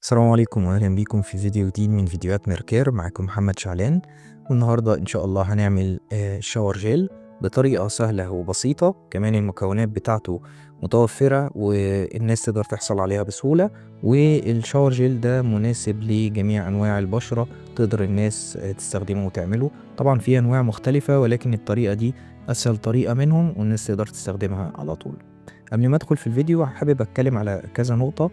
السلام عليكم واهلا بيكم في فيديو جديد من فيديوهات ميركير. معاكم محمد شعلان، والنهارده ان شاء الله هنعمل شاور جيل بطريقه سهله وبسيطه، كمان المكونات بتاعته متوفره والناس تقدر تحصل عليها بسهوله. والشاور جيل ده مناسب لجميع انواع البشره، تقدر الناس تستخدمه وتعمله. طبعا في انواع مختلفه ولكن الطريقه دي اسهل طريقه منهم والناس تقدر تستخدمها على طول. قبل ما ادخل في الفيديو حابب اتكلم على كذا نقطه.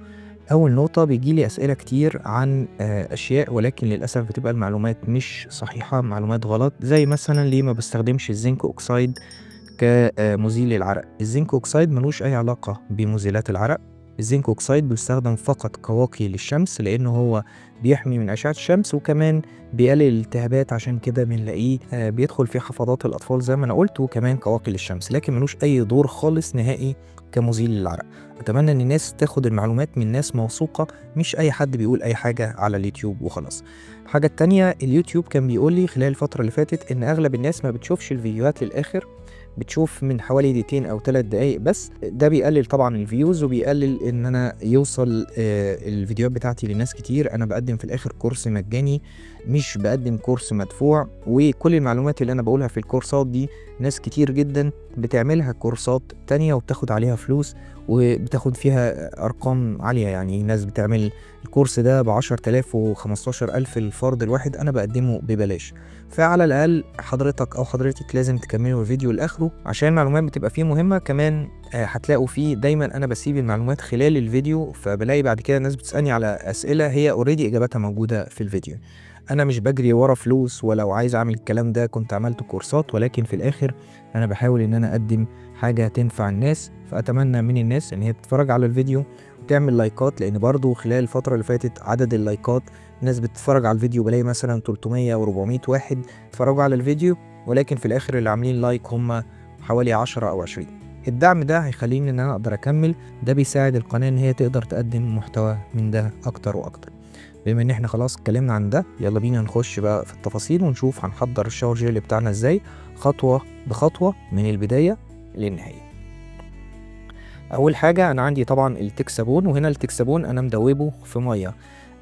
أول نقطة، بيجيلي أسئلة كتير عن أشياء ولكن للأسف بتبقى المعلومات مش صحيحة، معلومات غلط، زي مثلا ليه ما بستخدمش الزنك أوكسايد كمزيل للعرق. الزنك أوكسايد ملوش أي علاقة بمزيلات العرق. الزنك أوكسايد بيستخدم فقط كواقي للشمس، لأنه هو بيحمي من أشعة الشمس وكمان بيقلل الالتهابات، عشان كده بنلاقيه بيدخل في حفاضات الأطفال زي ما أنا قلت، وكمان كواقي للشمس، لكن ملوش أي دور خالص نهائي كمزيل للعرق. أتمنى إن الناس تاخد المعلومات من ناس موثوقة، مش أي حد بيقول أي حاجة على اليوتيوب وخلاص. الحاجة التانية، اليوتيوب كان بيقول لي خلال الفترة اللي فاتت إن أغلب الناس ما بتشوفش الفيديوهات للآخر، بتشوف من حوالي 2 أو 3 دقايق بس. ده بيقلل طبعا الفيوز وبيقلل إن أنا يوصل الفيديوهات بتاعتي لناس كتير. أنا بقدم في الآخر كورس مجاني، مش بقدم كورس مدفوع، وكل المعلومات اللي أنا بقولها في الكورسات دي ناس كتير جدا بتعملها كورسات تانية وبتاخد عليها فلوس وبتاخد فيها أرقام عالية. يعني ناس بتعمل الكورس ده ب10,000 و15,000 الفرد الواحد، أنا بقدمه ببلاش. فعلى الأقل حضرتك أو حضرتك لازم تكملوا الفيديو لآخره عشان المعلومات بتبقى فيه مهمة. كمان هتلاقوا فيه دايما أنا بسيب المعلومات خلال الفيديو، فبلاقي بعد كده الناس بتسألني على أسئلة هي اوريدي إجابتها موجودة في الفيديو. أنا مش بجري ورا فلوس، ولو عايز أعمل الكلام ده كنت عملت كورسات، ولكن في الآخر أنا بحاول إن أنا أقدم حاجة تنفع الناس. فأتمنى من الناس إن هي تتفرج على الفيديو وتعمل لايكات، لأن برضو خلال الفترة اللي فاتت عدد اللايكات، ناس بتتفرج على الفيديو بلاقي مثلا 300 و 400 واحد اتفرجوا على الفيديو، ولكن في الآخر اللي عاملين لايك هم حوالي 10 أو 20. الدعم ده هيخليني إن أنا أقدر أكمل، ده بيساعد القناة إن هي تقدر تقدم محتوى من ده أكتر وأكتر. بما إن إحنا خلاص اتكلمنا عن ده، يلا بينا نخش بقى في التفاصيل ونشوف هنحضر الشاور جيل بتاعنا إزاي خطوة بخطوة من البداية للنهاية. أول حاجة أنا عندي طبعا التكسابون، وهنا التكسابون أنا مدوبه في مية.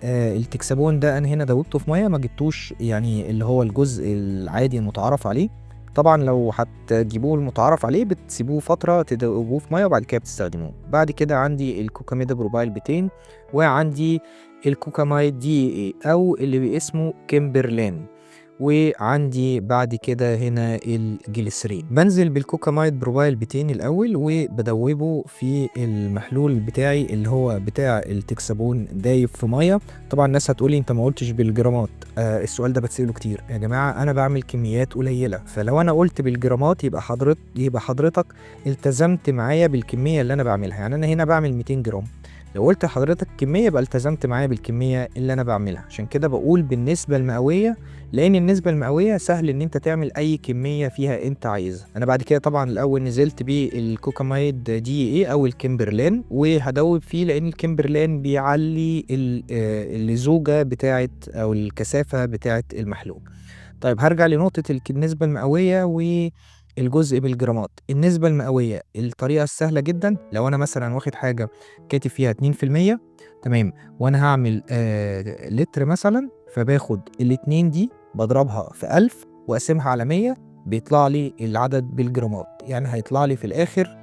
التكسابون ده أنا هنا دوبته في مية، ما جبتوش يعني اللي هو الجزء العادي المتعارف عليه. طبعا لو هتجيبوه المتعارف عليه بتسيبوه فترة تدوبوه في مية وبعد كده بتستخدموه. بعد كده عندي الكوكاميد بروبايل 200، وعندي الكوكامايد دي أو اللي باسمه كيمبرلين، وعندي بعد كده هنا الجليسرين. بنزل بالكوكامايد بروبايل 200 الأول وبدوبه في المحلول بتاعي اللي هو بتاع التكسابون دايب في مية. طبعا الناس هتقولي انت ما قلتش بالجرامات. السؤال ده بتسأله كتير. يا جماعة أنا بعمل كميات قليلة، فلو أنا قلت بالجرامات يبقى حضرتك التزمت معايا بالكمية اللي أنا بعملها. يعني أنا هنا بعمل 200 جرام، لو قلت لحضرتك كمية يبقى التزمت معايا بالكمية اللي أنا بعملها. عشان كده بقول بالنسبة المئوية، لان النسبه المئويه سهل ان انت تعمل اي كميه فيها انت عايزها. انا بعد كده طبعا الاول نزلت بالكوكامايد دي اي او الكيمبرلين وهدوب فيه، لان الكيمبرلين بيعلي اللزوجه بتاعه او الكثافه بتاعه المحلول. طيب هرجع لنقطه النسبه المئويه والجزء بالجرامات. النسبه المئويه الطريقه السهله جدا، لو انا مثلا واخد حاجه كاتب فيها 2%، تمام، وانا هعمل لتر مثلا، فباخد الاتنين دي بضربها في 1000 وأقسمها على 100، بيطلع لي العدد بالجرامات. يعني هيطلع لي في الآخر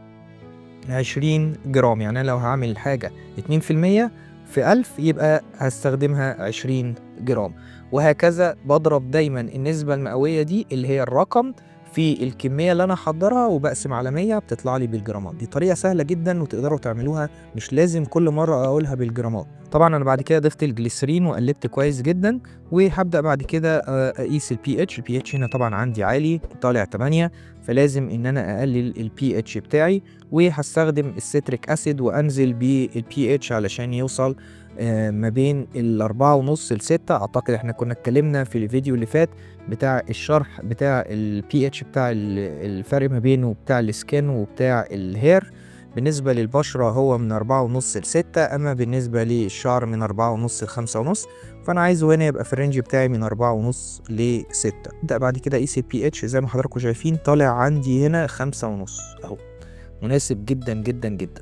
20 جرام. يعني أنا لو هعمل حاجة 2% في 1000 يبقى هستخدمها 20 جرام، وهكذا بضرب دايما النسبة المئوية دي اللي هي الرقم في الكمية اللي أنا حضرها وبقسم على 100 بتطلع لي بالجرامات. دي طريقة سهلة جدا وتقدروا تعملوها، مش لازم كل مرة أقولها بالجرامات. طبعا أنا بعد كده ضفت الجليسرين وقلبت كويس جدا، وهبدأ بعد كده أقيس البي اتش. البي اتش هنا طبعا عندي عالي طالع 8، فلازم إن أنا أقلل البي اتش بتاعي، وهستخدم السيتريك أسيد وأنزل بالبي اتش علشان يوصل ما بين 4.5 ل6. أعتقد احنا كنا اتكلمنا في الفيديو اللي فات بتاع الشرح بتاع البي اتش بتاع الفرق ما بينه وبتاع السكين وبتاع الهير. بالنسبة للبشرة هو من 4.5 ل6، أما بالنسبة للشعر من 4.5 ل5.5، فأنا عايزه هنا يبقى في الرينج بتاعي من 4.5 ل6. أبدأ بعد كده أقيس البي اتش زي ما حضراتكم شايفين طالع عندي هنا 5.5 أهو، مناسب جدا جدا جدا.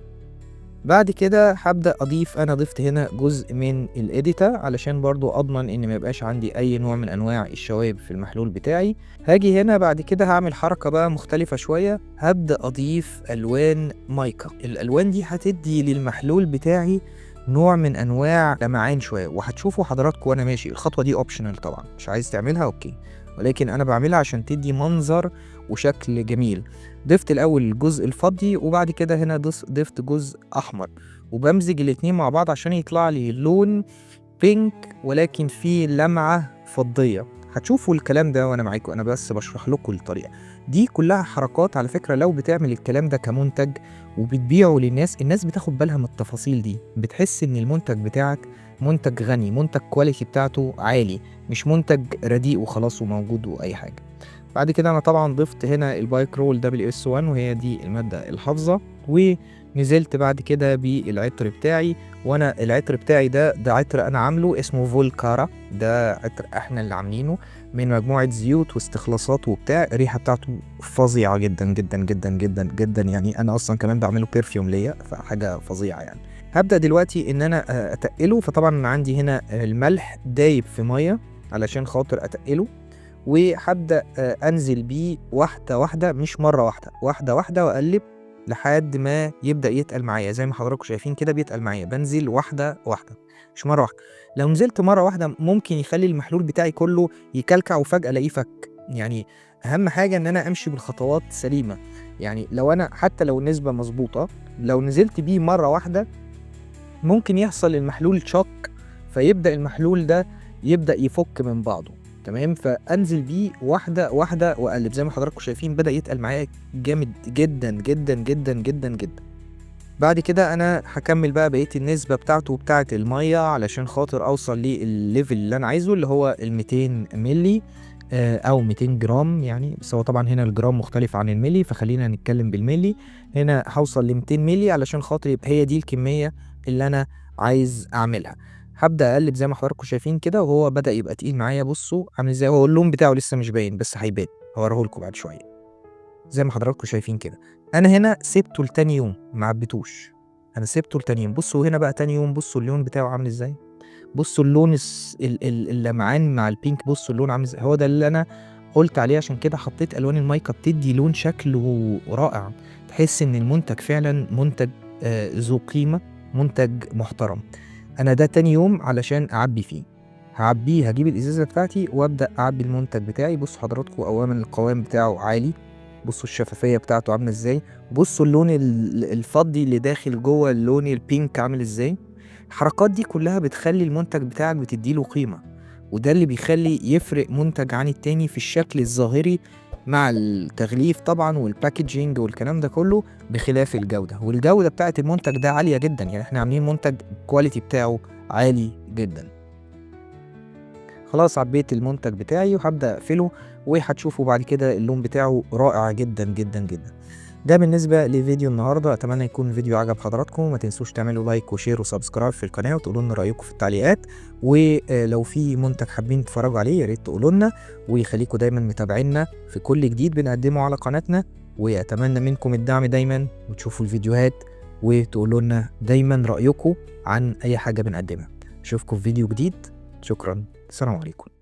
بعد كده هابدأ أضيف، أنا ضفت هنا جزء من الإيديتا علشان برضو أضمن إن ما يبقاش عندي أي نوع من أنواع الشوائب في المحلول بتاعي. هاجي هنا بعد كده هعمل حركة بقى مختلفة شوية، هبدأ أضيف ألوان مايكا. الألوان دي هتدي للمحلول بتاعي نوع من أنواع لمعان شوية، وهتشوفوا حضراتكم وأنا ماشي. الخطوة دي أوبشنال طبعا، مش عايز تعملها أوكي، ولكن أنا بعملها عشان تدي منظر وشكل جميل. ضفت الأول الجزء الفضي، وبعد كده هنا ضفت جزء أحمر، وبمزج الاتنين مع بعض عشان يطلع لي لون بينك ولكن فيه لمعة فضية. هتشوفوا الكلام ده وأنا معاكم، أنا بس بشرح لكم الطريقة دي. كلها حركات على فكرة. لو بتعمل الكلام ده كمنتج وبتبيعه للناس، الناس بتاخد بالها من التفاصيل دي، بتحس إن المنتج بتاعك منتج غني، منتج كواليتي بتاعته عالي، مش منتج رديء وخلاص وموجود وأي حاجة. بعد كده أنا طبعا ضفت هنا البايكرول WS1 وهي دي المادة الحافظة، ونزلت بعد كده بالعطر بتاعي. وانا العطر بتاعي ده عطر انا عامله اسمه فولكارا. ده عطر احنا اللي عاملينه من مجموعة زيوت واستخلاصات وبتاع. الريحة بتاعته فظيعة جدا جدا جدا جدا جدا، يعني انا اصلا كمان بعمله بيرفيوم ليا، فحاجة فظيعة يعني. هبدأ دلوقتي ان انا اتقله. فطبعا عندي هنا الملح دايب في مية علشان خاطر اتقله، وهبدأ أنزل بيه واحدة واحدة، مش مرة واحدة، واحدة واحدة، وأقلب لحد ما يبدأ يتقل معايا. زي ما حضراتكم شايفين كده بيتقل معايا، بنزل واحدة واحدة مش مرة واحدة. لو نزلت مرة واحدة ممكن يخلي المحلول بتاعي كله يكلكع وفجأة ألاقيه فك. يعني أهم حاجة إن أنا أمشي بالخطوات سليمة. يعني لو أنا حتى لو النسبة مظبوطة، لو نزلت بيه مرة واحدة ممكن يحصل المحلول شوك، فيبدأ المحلول ده يبدأ يفك من بعضه. تمام، فانزل بيه واحده واحده واقلب. زي ما حضراتكم شايفين بدا يتقل معايا جامد جدا جدا جدا جدا جدا. بعد كده انا هكمل بقى بقيه النسبه بتاعته وبتاعه الميه علشان خاطر اوصل للليفل اللي انا عايزه، اللي هو ال 200 مللي او 200 جرام يعني. بس هو طبعا هنا الجرام مختلف عن الملي، فخلينا نتكلم بالملي. هنا هوصل ل 200 مللي علشان خاطر يبقى هي دي الكميه اللي انا عايز اعملها. هبدا اقلب زي ما حضراتكم شايفين كده، وهو بدا يبقى تقيل معايا. بصوا عامل ازاي، هو اللون بتاعه لسه مش باين بس هيبان، هوريه لكم بعد شويه. زي ما حضراتكم شايفين كده انا هنا سبته لتاني يوم، ما عبيتوش، انا سبته لتاني يوم. بصوا هنا بقى تاني يوم، بصوا اللون بتاعه عامل ازاي، بصوا اللون اللمعان مع البينك، بصوا اللون عامل ازاي. هو ده اللي انا قلت عليه، عشان كده حطيت الوان المايكا بتدي لون شكله رائع، تحس ان المنتج فعلا منتج ذو قيمه، منتج محترم. انا ده تاني يوم علشان اعبي فيه. هعبيه، هجيب الازازه بتاعتي وابدا اعبي المنتج بتاعي. بصوا حضراتكم اولا القوام بتاعه عالي، بصوا الشفافيه بتاعته عامله ازاي، بصوا اللون الفضي اللي داخل جوه اللون البينك عامل ازاي. الحركات دي كلها بتخلي المنتج بتاعك بتديله قيمة، وده اللي بيخلي يفرق منتج عن التاني في الشكل الظاهري مع التغليف طبعا والباكجينج والكلام ده كله، بخلاف الجودة. والجودة بتاعت المنتج ده عالية جدا، يعني احنا عاملين منتج الكواليتي بتاعه عالي جدا. خلاص عبيت المنتج بتاعي وهبدأ اقفله، وهتشوفوا بعد كده اللون بتاعه رائع جدا جدا جدا. ده بالنسبة لفيديو النهاردة، أتمنى يكون الفيديو عجب حضراتكم. ما تنسوش تعملوا لايك وشير وسبسكرايب في القناة، وتقولوا لنا رأيكم في التعليقات. ولو في منتج حابين تتفرجوا عليه يا ريت تقولوا لنا، ويخليكم دايما متابعينا في كل جديد بنقدمه على قناتنا. وأتمنى منكم الدعم دايما، وتشوفوا الفيديوهات وتقولوا لنا دايما رأيكم عن أي حاجة بنقدمها. أشوفكم في فيديو جديد، شكرا، السلام عليكم.